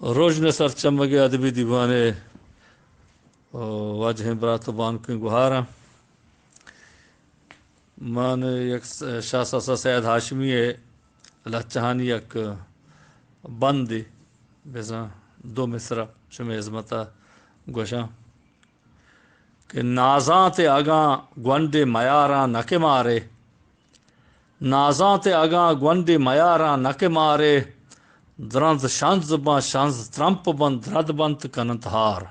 روشن سر چمگے ادبی دیوانے واجہ براتبان کی گہارا مان یک شاہ ساسا سید ہاشمی لچہانی یک بند بزاں دو مصرع شمی عظمتہ گوشاں کہ نازاں تے اگاں گونڈے میاراں نکے مارے نازاں تے اگاں گونڈے میاراں نکے مارے درنز شانز باں شانز ترمپ بند رد بند کنت ہار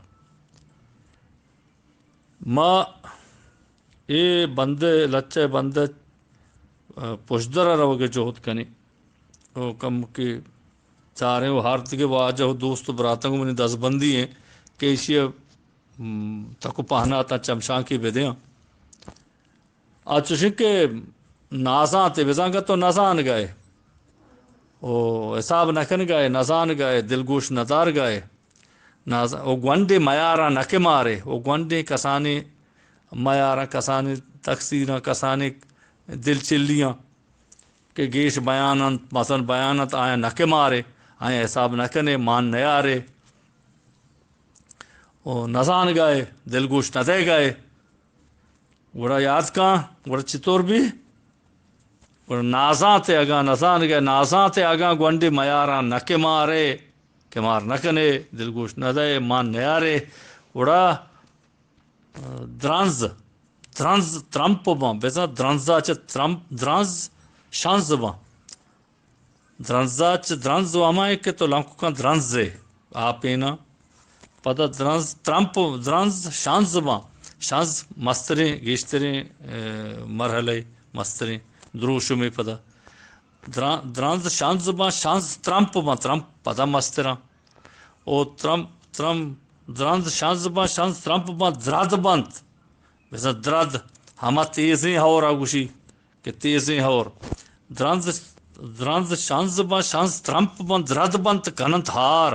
ما اے بندے لچے بندے پشدر روگے جوہد کنی او کم کی چاریں وہ ہارت کے واجہ دوست براتنگو منی دس بندی ہیں کہ اسی تکو پہنا تا چمشان کی بدیاں آچوشن کے نازاں تے بزانگا تو نازان گئے او حساب نکن گئے نازان گئے دلگوش ندار گئے او گونڈے میارا نکے مارے او گونڈے کسانی میارا کسانی تقسیرہ کسانی دل چلیاں کہ گیش بیانت مثلا بیانت آیا نکے مارے آیا حساب نکنے مان نیارے او نزان گئے دلگوش ندے گئے گوڑا یاد کہاں گوڑا چطور بھی گوڑا نازاں تے اگاں نزان گئے نازاں تے اگاں گونڈے میارا نکے مارے کہ مار نکنے دلگوش ندے مان نیارے گوڑا درنز ترمپ باں بیزا درنزا چا درنز شانز باں درنزا چا درنز وامائے کہ تو لنکو کان درنزے آپ اینا پدا درنز ترمپ درنز شانز باں شانز مستریں گیشتریں مرحلے مستریں دروشو میں پدا درنز شانز باں شانز ترمپ باں ترمپ پدا مستریں او درنز شانز باں شانز ترمپ باں درد بند بیسا درد ہما تیزیں ہورا گوشی کہ تیزیں ہور درنز شانز باں شانز ترمپ باں درد بند کننت ہار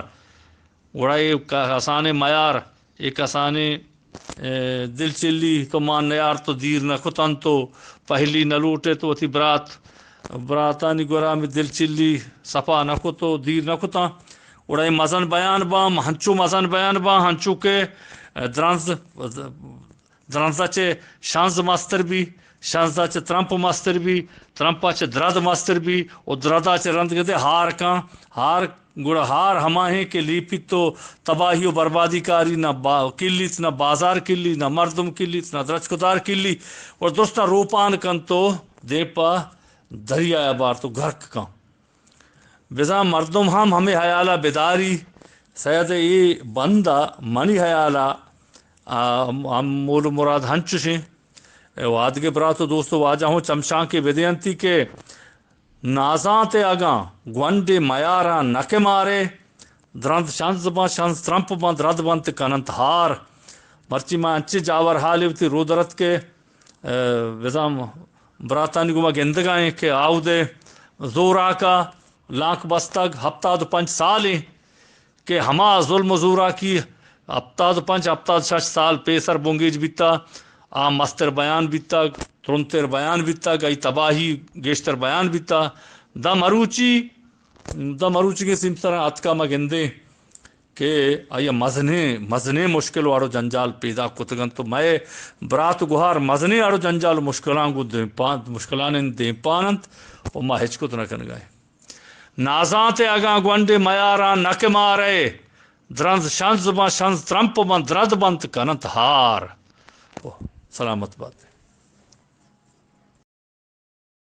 گوڑا یہ کسانے میار یہ کسانے دل چلی تو مان نیار تو دیر نہ کتن تو پہلی نہ لوٹے تو اتی براتانی گورا میں دل چلی صفا نہ کتو دیر نہ کتا گوڑا یہ مزن بیان بام ہنچو مزن بیان بام ہنچو کے درنزا چے شانز ماستر بھی شانزا چے ترمپ ماستر بھی ترمپا چے درد ماستر بھی اور دردا چے رند گدے ہار کان ہار گوڑا ہار ہما ہیں کہ لیپی تو تباہی و بربادی کاری نہ کلیت نہ بازار کلی نہ مردم کلیت نہ درچ کدار کلی اور دوستا روپان کن تو دیپا دریا بار تو گھرک کان بزا مردم ہمیں حیالہ بیداری سید ای بندہ منی حیالہ ہم مول مراد ہنچشیں واد کے براتو دوستو واجہ ہوں چمشان کے بدینتی کے نازاں تے اگاں گونڈے میارا نکے مارے درند شانز باں شانز ترمپ باں درد بند کننت ہار مرچی ماں انچے جاور حالی ہوتی رو درد کے وزام براتانی گما گندگائیں کہ آو دے زور آکا لاکھ بستگ ہفتاد 5 سالیں کہ ہما ظلم و زورا کی ہفتاد 5 ہفتاد 6 سال پیسر بونگیج بیتا آ مستر بیان بیتا ترنتر بیان بیتا گئی تباہی گیشتر بیان بیتا دا مروچی کے سمسرہ اتکا مگندے کہ آیا مزنے مشکل وارو جنجال پیدا کتگن تو میں برات گوھار مزنے آڑو جنجال مشکلان دیں پانند و ما ہچکت نکن گئے نازاں تے اگاں گونڈے میارا نک مارے درنز شانز باں شانز ترمپ باں درد بند کنت ہار سلامت بات